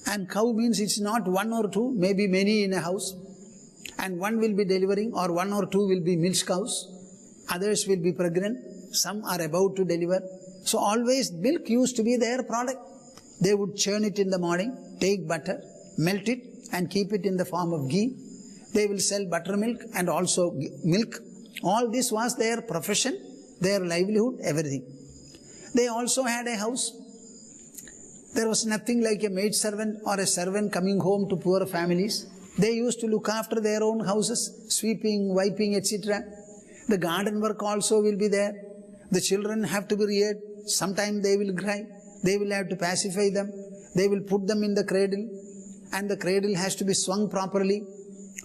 And cow means it's not one or two, maybe many in a house. And one will be delivering, or one or two will be milk cows. Others will be pregnant. Some are about to deliver. So always milk used to be their product. They would churn it in the morning, take butter, melt it and keep it in the form of ghee. They will sell buttermilk and also milk. All this was their profession, their livelihood, everything. They also had a house. There was nothing like a maid servant or a servant coming home to poor families. They used to look after their own houses, sweeping, wiping, etc. The garden work also will be there. The children have to be reared. Sometimes they will cry. They will have to pacify them. They will put them in the cradle. And the cradle has to be swung properly.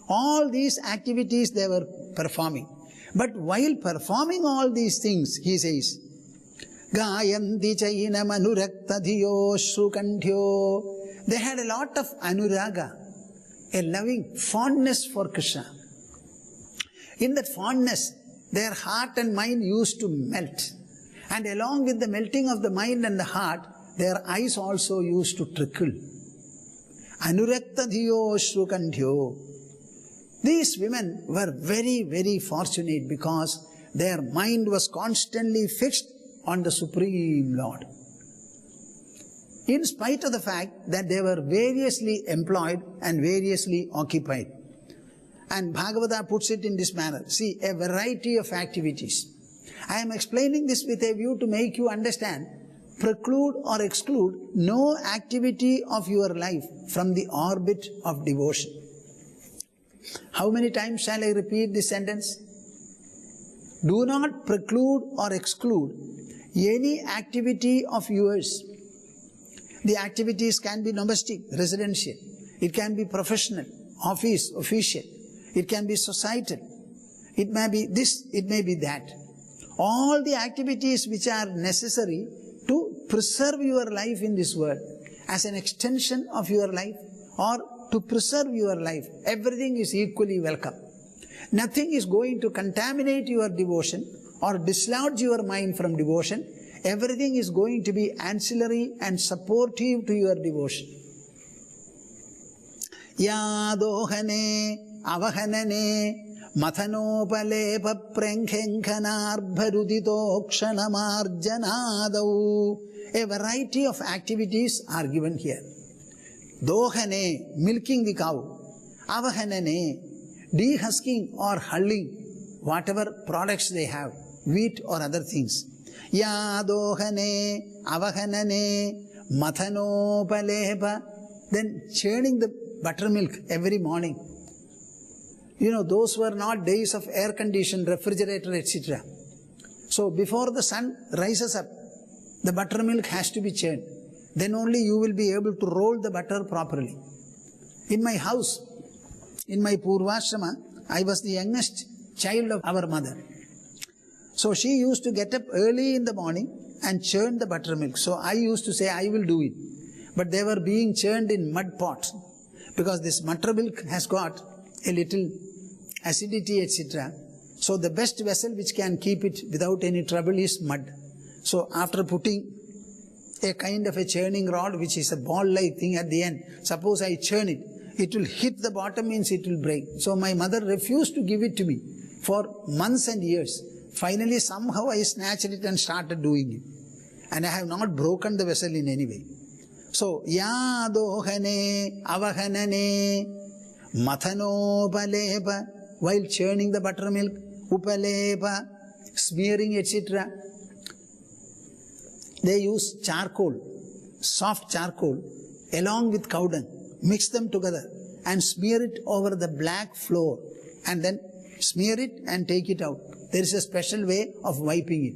All these activities they were performing. But while performing all these things, he says, Gayanti chaina manurakta dhiyo shrukantyo. They had a lot of anuraga, a loving fondness for Krishna. In that fondness, their heart and mind used to melt. And along with the melting of the mind and the heart, their eyes also used to trickle. Anurakta dhiyo shrukantyo. These women were very, very fortunate because their mind was constantly fixed on the Supreme Lord. In spite of the fact that they were variously employed and variously occupied. And Bhagavata puts it in this manner. See, a variety of activities. I am explaining this with a view to make you understand, preclude or exclude no activity of your life from the orbit of devotion. How many times shall I repeat this sentence? Do not preclude or exclude any activity of yours. The activities can be domestic, residential. It can be professional, office, official. It can be societal. It may be this, it may be that. All the activities which are necessary to preserve your life in this world as an extension of your life or to preserve your life, everything is equally welcome. Nothing is going to contaminate your devotion or dislodge your mind from devotion. Everything is going to be ancillary and supportive to your devotion. Yadohane avahanane mathanopalepha prankhenkanarbharudito ksanamarjanadau. A variety of activities are given here. Dohane, milking the cow. Avahanane, dehusking or hulling whatever products they have, wheat or other things. Yadohane, avahanane, mathanopalepa. Then churning the buttermilk every morning. You know, those were not days of air-conditioned refrigerator, etc. So before the sun rises up, the buttermilk has to be churned. Then only you will be able to roll the butter properly. In my house, in my Purvashrama, I was the youngest child of our mother. So she used to get up early in the morning and churn the buttermilk. So I used to say, I will do it. But they were being churned in mud pots because this buttermilk has got a little acidity, etc. So the best vessel which can keep it without any trouble is mud. So after putting a kind of a churning rod which is a ball-like thing at the end, suppose I churn it, it will hit the bottom, means it will break. So my mother refused to give it to me for months and years. Finally somehow I snatched it and started doing it. And I have not broken the vessel in any way. So, yadohane, avahanane, mathanopalepa, while churning the buttermilk, upalepa, smearing, etc. They use charcoal, soft charcoal, along with cow dung, mix them together and smear it over the black floor and then smear it and take it out. There is a special way of wiping it.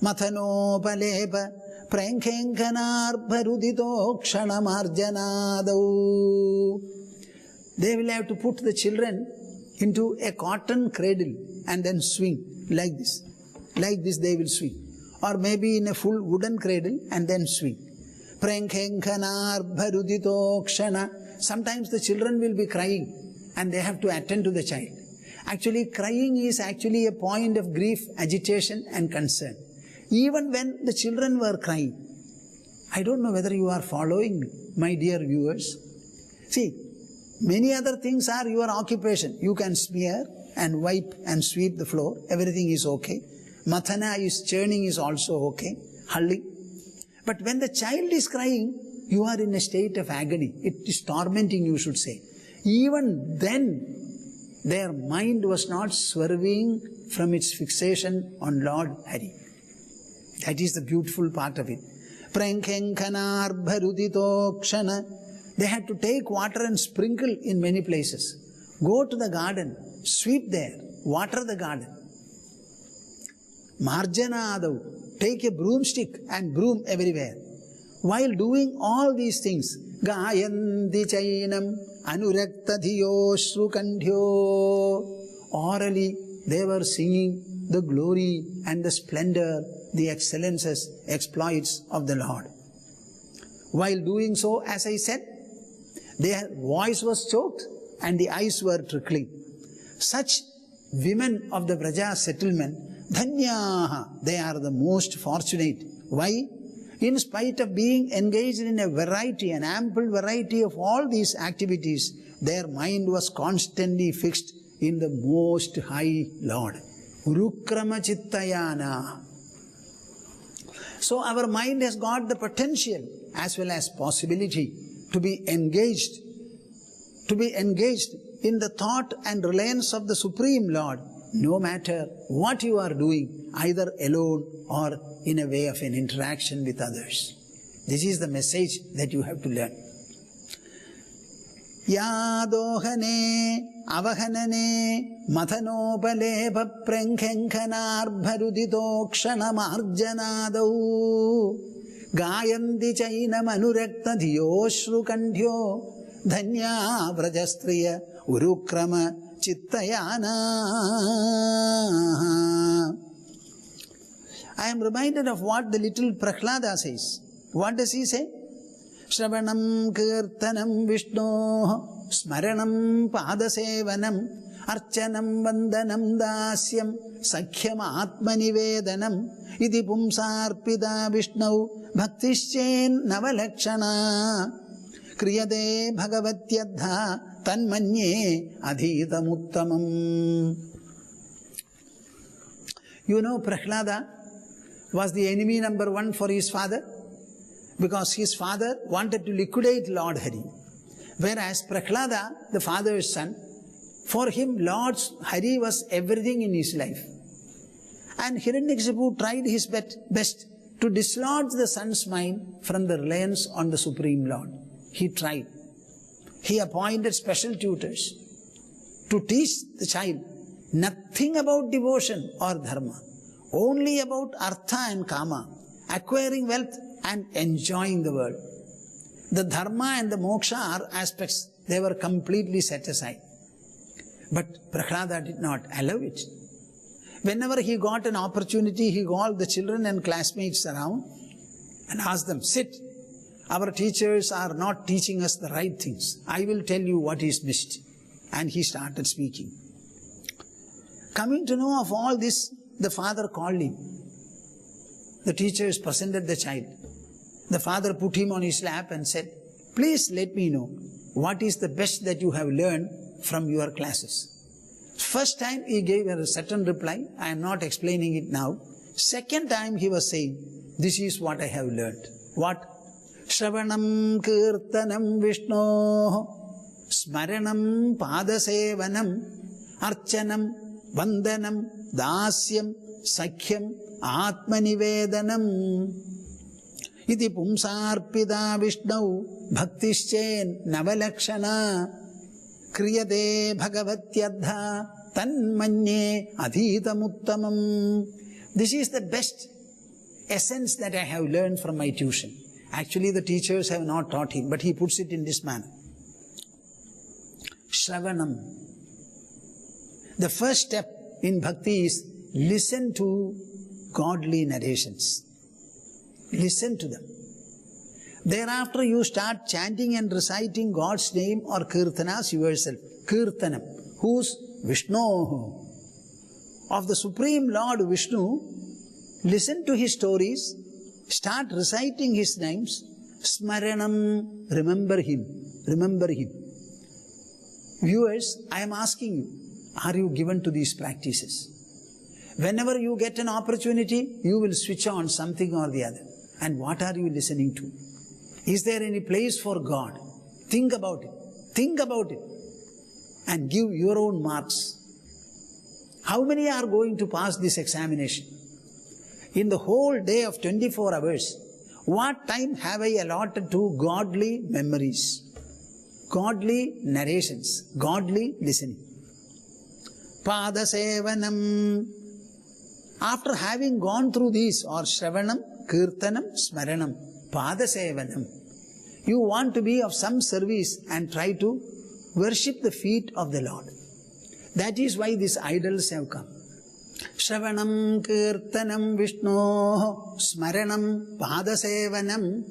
Mathanopalepa, prankhenkanarbharudito ksanamarjanadau. They will have to put the children into a cotton cradle and then swing like this. Like this they will swing. Or maybe in a full wooden cradle and then swing. Prankhenkanarbharudito kshana. Sometimes the children will be crying and they have to attend to the child. Actually, crying is actually a point of grief, agitation and concern. Even when the children were crying, I don't know whether you are following me, my dear viewers. See, many other things are your occupation. You can smear and wipe and sweep the floor. Everything is okay. Mathana is churning is also okay. Hulling. But when the child is crying, you are in a state of agony. It is tormenting, you should say. Even then, their mind was not swerving from its fixation on Lord Hari. That is the beautiful part of it. They had to take water and sprinkle in many places. Go to the garden, sweep there, water the garden. Marjanadav, take a broomstick and broom everywhere. While doing all these things, Gayanti Chainam Anurakta Dhiyo Shrukandhyo, orally they were singing the glory and the splendor, the excellences, exploits of the Lord. While doing so, as I said, their voice was choked and the eyes were trickling. Such women of the Vraja settlement, Dhanyaha, they are the most fortunate. Why? In spite of being engaged in a variety, an ample variety of all these activities, their mind was constantly fixed in the most high Lord. Urukrama Chittayana. So our mind has got the potential as well as possibility to be engaged in the thought and reliance of the Supreme Lord, no matter what you are doing, either alone or in a way of an interaction with others. This is the message that you have to learn. Yadohane avahanane mathanopalebha prankhenkanarbharudito ksanamarjanadau gayanti chainam anurakta dhiyoshru kandhyo dhanya vrajastriya urukrama chittayana. I am reminded of what the little Prahlada says. What does he say? Shravanam kirtanam Vishnoh smaranam padasevanam archanam vandanam dasyam sakhyam atmanivedanam iti pumsarpida Vishnau bhaktischen navalakshana kriyade bhagavatyadha tanmanye adhitamuttamam. You know, Prahlada was the enemy number one for his father, because his father wanted to liquidate Lord Hari. Whereas Prahlada, the father's son, for him Lord Hari was everything in his life. And Hiranyakashipu tried his best to dislodge the son's mind from the reliance on the Supreme Lord. He tried. He appointed special tutors to teach the child nothing about devotion or dharma, only about artha and kama, acquiring wealth and enjoying the world. The dharma and the moksha are aspects, they were completely set aside. But Prahlada did not allow it. Whenever he got an opportunity, he called the children and classmates around and asked them, sit, our teachers are not teaching us the right things. I will tell you what is missed. And he started speaking. Coming to know of all this, the father called him. The teachers presented the child. The father put him on his lap and said, please let me know what is the best that you have learned from your classes. First time he gave a certain reply. I am not explaining it now. Second time he was saying, this is what I have learned. What? Shravanam kirtanam Vishnoh smaranam padasevanam archanam vandanam dasyam sakhyam atmanivedanam iti pumsarpida Vishnau bhaktischen navalakshana kriyade bhagavatyadha tanmanye adhitamuttamam. This is the best essence that I have learned from my tuition. Actually, the teachers have not taught him, but he puts it in this manner. Shravanam. The first step in bhakti is listen to godly narrations. Listen to them. Thereafter you start chanting and reciting God's name or kirtanas yourself. Kirtanam. Who's? Vishnu. Of the Supreme Lord Vishnu. Listen to his stories Start reciting His names. Smaranam, remember Him. Remember Him. Viewers, I am asking you, are you given to these practices? Whenever you get an opportunity, you will switch on something or the other. And what are you listening to? Is there any place for God? Think about it. Think about it. And give your own marks. How many are going to pass this examination? In the whole day of 24 hours, what time have I allotted to godly memories, godly narrations, godly listening? Pada sevanam. After having gone through these, or Shravanam, Kirtanam, Smaranam, Pada sevanam, you want to be of some service and try to worship the feet of the Lord. That is why these idols have come. Shravanam, Kirtanam, Vishnu, Smaranam, Pada sevanam.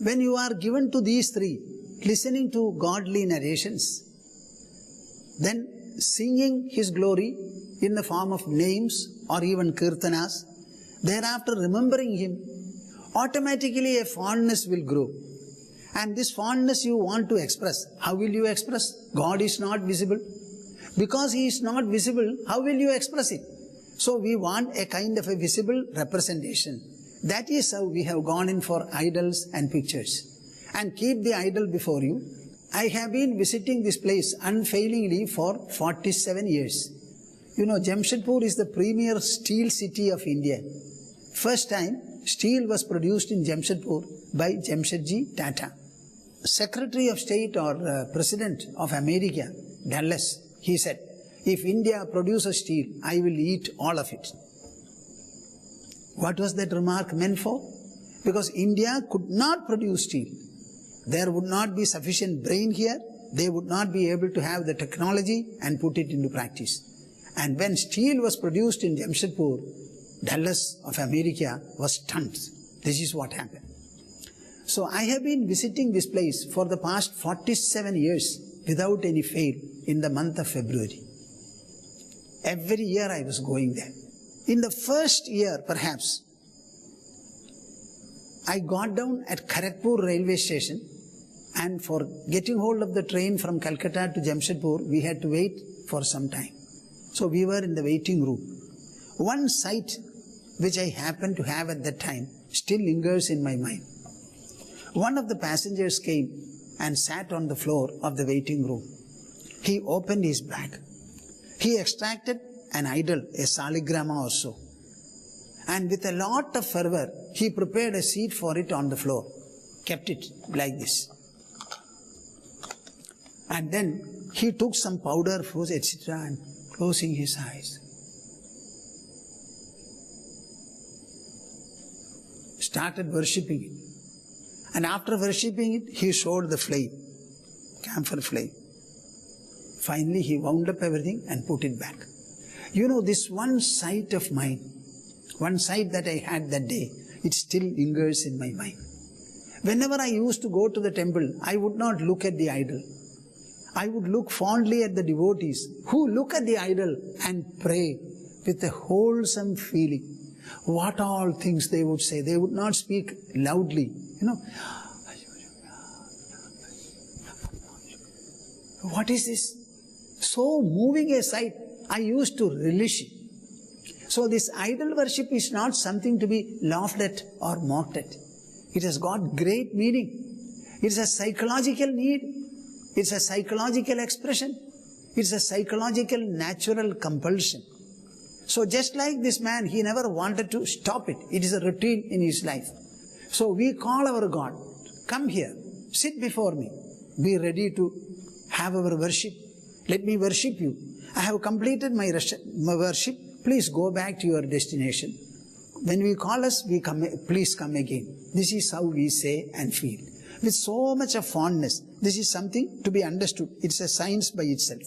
When you are given to these three, listening to godly narrations, then singing His glory in the form of names or even kirtanas, thereafter remembering Him, automatically a fondness will grow. And this fondness you want to express. How will you express? God is not visible. Because He is not visible, how will you express it? So we want a kind of a visible representation. That is how we have gone in for idols and pictures. And keep the idol before you. I have been visiting this place unfailingly for 47 years. You know, Jamshedpur is the premier steel city of India. First time, steel was produced in Jamshedpur by Jamshedji Tata. Secretary of State or President of America, Dallas, he said, if India produces steel, I will eat all of it. What was that remark meant for? Because India could not produce steel. There would not be sufficient brain here. They would not be able to have the technology and put it into practice. And when steel was produced in Jamshedpur, Dallas of America was stunned. This is what happened. So I have been visiting this place for the past 47 years without any fail in the month of February. Every year I was going there. In the first year, perhaps, I got down at Kharagpur railway station, and for getting hold of the train from Calcutta to Jamshedpur, we had to wait for some time. So we were in the waiting room. One sight which I happened to have at that time still lingers in my mind. One of the passengers came and sat on the floor of the waiting room. He opened his bag. He extracted an idol, a saligrama or so. And with a lot of fervor, he prepared a seat for it on the floor, kept it like this. And then he took some powder, etc., and closing his eyes, started worshipping it. And after worshipping it, he showed the flame, camphor flame. Finally, he wound up everything and put it back. You know, this one sight of mine, one sight that I had that day, it still lingers in my mind. Whenever I used to go to the temple, I would not look at the idol. I would look fondly at the devotees who look at the idol and pray with a wholesome feeling. What all things they would say. They would not speak loudly. You know, what is this? So moving a sight, I used to relish it. So this idol worship is not something to be laughed at or mocked at. It has got great meaning. It's a psychological need. It's a psychological expression. It's a psychological natural compulsion. So just like this man, he never wanted to stop it. It is a routine in his life. So we call our God, come here, sit before me, be ready to have our worship. Let me worship you. I have completed my worship. Please go back to your destination. When we call us, we come. Please come again. This is how we say and feel. With so much of fondness, this is something to be understood. It's a science by itself.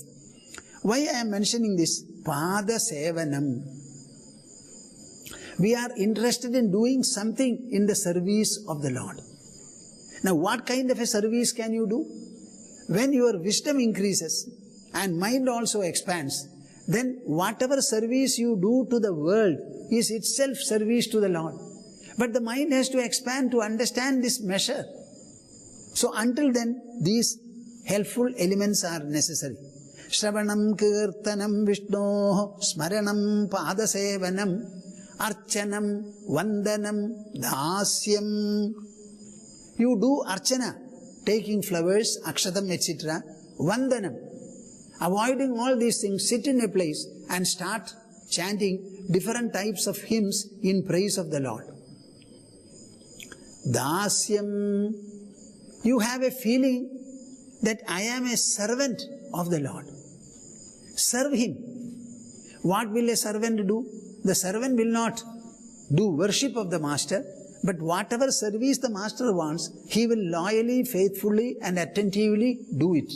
Why I am mentioning this? Pada sevanam. We are interested in doing something in the service of the Lord. Now, what kind of a service can you do? When your wisdom increases and mind also expands, then whatever service you do to the world is itself service to the Lord. But the mind has to expand to understand this measure. So until then, these helpful elements are necessary. Shravanam kirtanam Vishnoh smaranam padasevanam archanam vandanam dasyam. You do archana, taking flowers, akshatam, etc. Vandanam. Avoiding all these things, sit in a place and start chanting different types of hymns in praise of the Lord. Dasyam. You have a feeling that I am a servant of the Lord. Serve Him. What will a servant do? The servant will not do worship of the Master, but whatever service the Master wants, he will loyally, faithfully and attentively do it.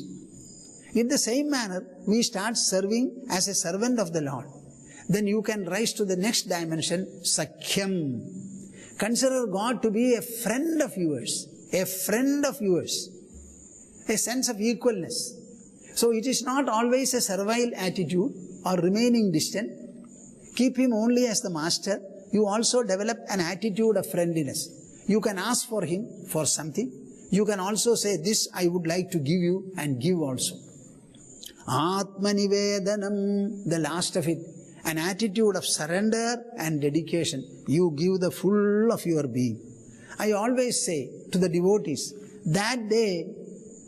In the same manner, we start serving as a servant of the Lord. Then you can rise to the next dimension, Sakhyam. Consider God to be a friend of yours. A friend of yours. A sense of equalness. So it is not always a servile attitude or remaining distant. Keep Him only as the Master. You also develop an attitude of friendliness. You can ask for Him for something. You can also say, this I would like to give you, and give also. Atmanivedanam, the last of it, an attitude of surrender and dedication. You give the full of your being. I always say to the devotees, that day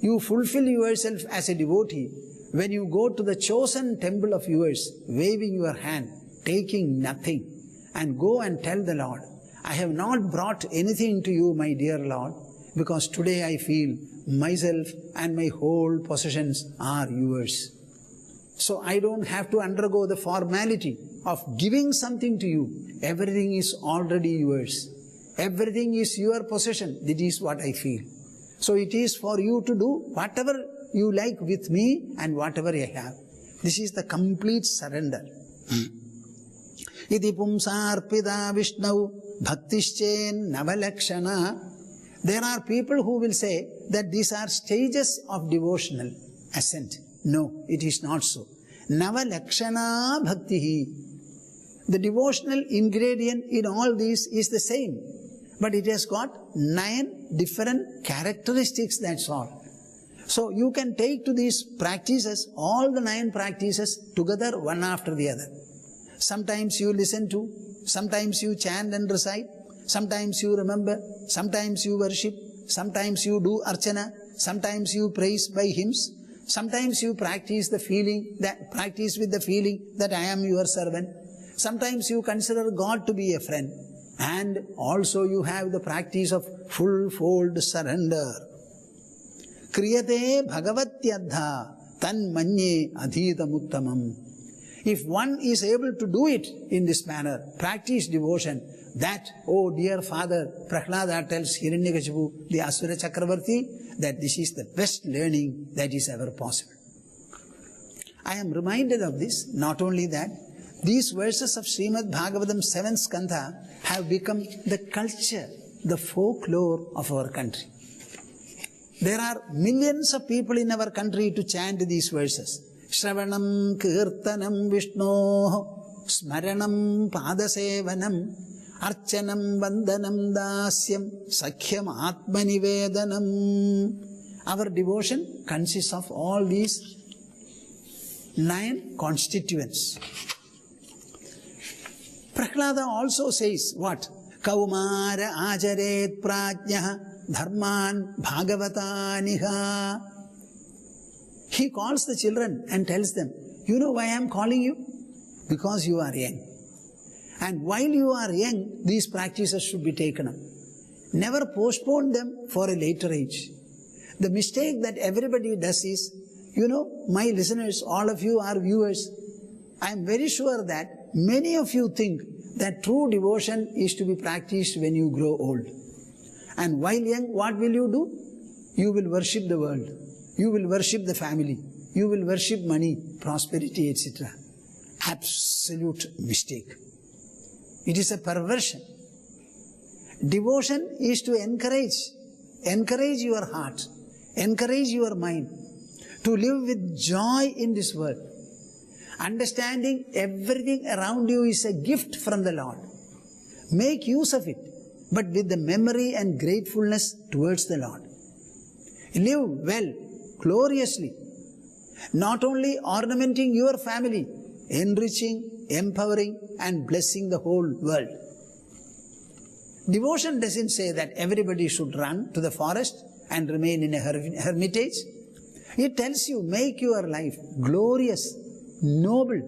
you fulfill yourself as a devotee when you go to the chosen temple of yours, waving your hand, taking nothing, and go and tell the Lord, I have not brought anything to you, my dear Lord, because today I feel myself and my whole possessions are yours. So I don't have to undergo the formality of giving something to you. Everything is already yours. Everything is your possession. That is what I feel. So it is for you to do whatever you like with me and whatever I have. This is the complete surrender. Iti pumsarpida Vishnau bhaktischen navalakshana. There are people who will say that these are stages of devotional ascent. No, it is not so. Navalakshana bhaktihi. The devotional ingredient in all these is the same. But it has got 9 different characteristics, that's all. So you can take to these practices, all the 9 practices together, one after the other. Sometimes you listen to, sometimes you chant and recite, sometimes you remember, sometimes you worship, sometimes you do archana, sometimes you praise by hymns, sometimes you practice with the feeling that I am your servant. Sometimes you consider God to be a friend. And also you have the practice of full-fold surrender. Kriyate bhagavatyadha tan manye adhitamuttamam. If one is able to do it in this manner, practice devotion, that, oh dear Father, Prahlada tells Hiranyakashipu, the Asura Chakravarti, that this is the best learning that is ever possible. I am reminded of this, not only that, these verses of Sreemad Bhagavatam 7th Skandha have become the culture, the folklore of our country. There are millions of people in our country to chant these verses. Shravanam Kirtanam Vishnoh Smaranam Padasevanam Archanam Vandanam Dasyam Sakhyam Atmanivedanam. Our devotion consists of all these 9 constituents. Prahlada also says what? Kaumara ajaret prajnah dharman bhagavataniha. He calls the children and tells them, you know why I am calling you? Because you are young. And while you are young, these practices should be taken up. Never postpone them for a later age. The mistake that everybody does is, you know, my listeners, all of you are viewers. I am very sure that many of you think that true devotion is to be practiced when you grow old. And while young, what will you do? You will worship the world. You will worship the family. You will worship money, prosperity, etc. Absolute mistake. It is a perversion. Devotion is to encourage your heart, encourage your mind to live with joy in this world. Understanding everything around you is a gift from the Lord. Make use of it. but with the memory and gratefulness towards the Lord. Live well, gloriously, not only ornamenting your family, enriching, empowering and blessing the whole world. Devotion doesn't say that everybody should run to the forest and remain in a hermitage. It tells you, make your life glorious, noble,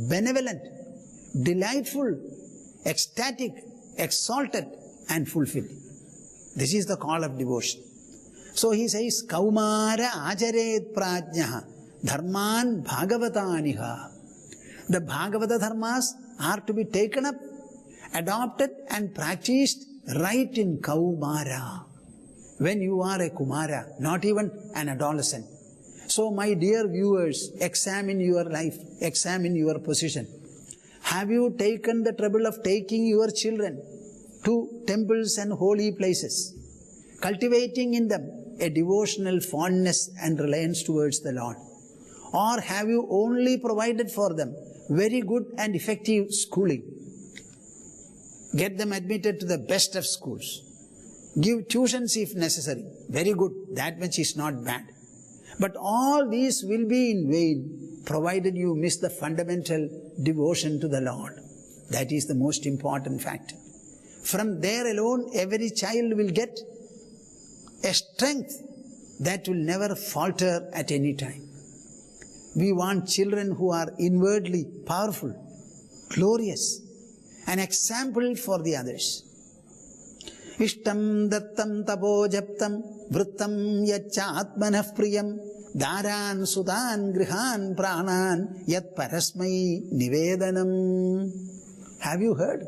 benevolent, delightful, ecstatic, exalted and fulfilled. This is the call of devotion. So he says, Kaumara acharet prajnaha dharman bhagavataniha. The Bhagavata dharmas are to be taken up, adopted and practiced right in Kaumara. When you are a Kumara, not even an adolescent. So my dear viewers, examine your life, examine your position. Have you taken the trouble of taking your children to temples and holy places, cultivating in them a devotional fondness and reliance towards the Lord? Or have you only provided for them very good and effective schooling? Get them admitted to the best of schools. Give tuitions if necessary. Very good. That much is not bad. But all these will be in vain, provided you miss the fundamental devotion to the Lord. That is the most important factor. From there alone, every child will get a strength that will never falter at any time. We want children who are inwardly powerful, glorious, an example for the others. Ishtam dattam tapo japtam vrittam yacha atmanah priyam daran sudan grihan pranan yat parasmai nivedanam. Have you heard?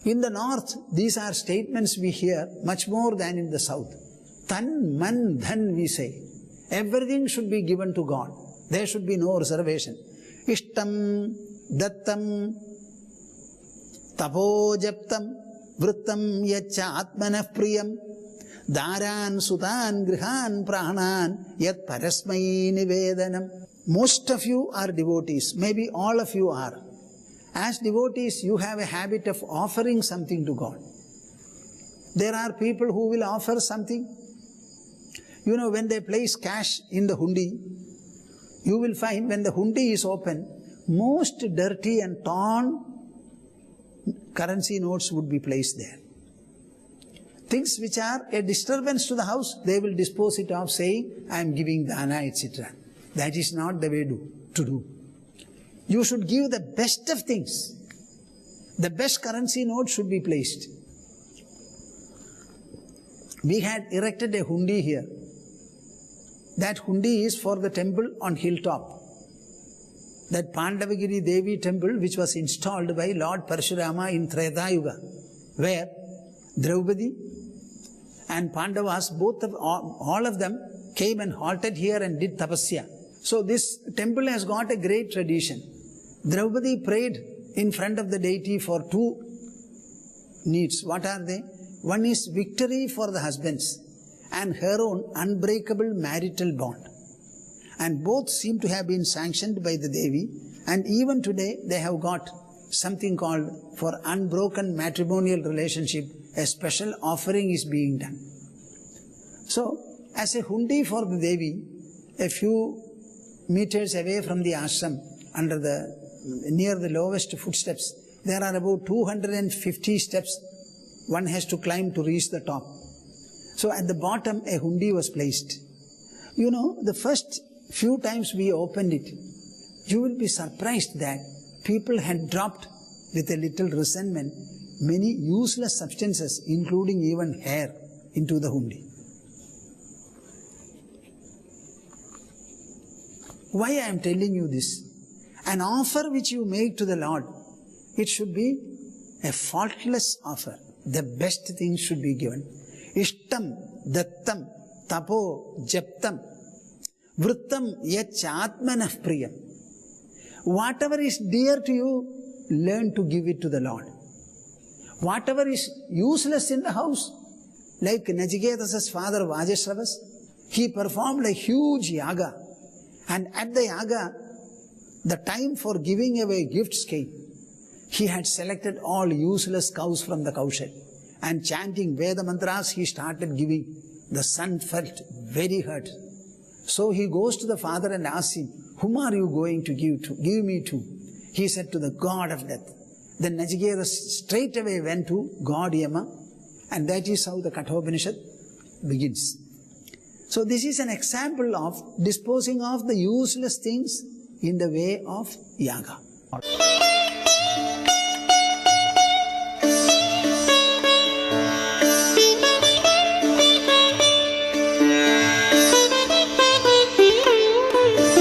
In the north, these are statements we hear much more than in the south. Tan, man, dhan we say. Everything should be given to God. There should be no reservation. Ishtam dattam tapo japtam vrittam yacha atmanah priyam daran sutan grihan pranan yat parasmai nivedanam. Most of you are devotees. Maybe all of you are. As devotees, you have a habit of offering something to God. There are people who will offer something. You know, when they place cash in the hundi, you will find when the hundi is open, most dirty and torn currency notes would be placed there. Things which are a disturbance to the house, they will dispose it off saying, I am giving dana, etc. That is not the way to do. You should give the best of things. The best currency note should be placed. We had erected a hundi here. That hundi is for the temple on hilltop. That Pandavagiri Devi temple which was installed by Lord Parshurama in Treta Yuga, where Draupadi and Pandavas, all of them came and halted here and did tapasya. So this temple has got a great tradition. Draupadi prayed in front of the deity for two needs. What are they? One is victory for the husbands and her own unbreakable marital bond. And both seem to have been sanctioned by the Devi, and even today they have got something called for unbroken matrimonial relationship, a special offering is being done. So, as a hundi for the Devi, a few meters away from the ashram, near the lowest footsteps, there are about 250 steps one has to climb to reach the top. So at the bottom a hundi was placed. You know, the first few times we opened it, you will be surprised that people had dropped with a little resentment many useless substances, including even hair, into the hundi. Why I am telling you this? An offer which you make to the Lord, it should be a faultless offer. The best things should be given. Ishtam, dattam, tapo, japtam, vrittam, yachatmanah priyam. Whatever is dear to you, learn to give it to the Lord. Whatever is useless in the house, like Nachiketa's father Vajeshravas, he performed a huge yaga. And at the yaga, the time for giving away gifts came. He had selected all useless cows from the cowshed and chanting Veda mantras, he started giving. The son felt very hurt. So he goes to the father and asks him, whom are you going to give to? Give me to. He said, to the god of death. Then Nachiketa straight away went to God Yama, and that is how the Kathopanishad begins. So this is an example of disposing of the useless things in the way of yaga.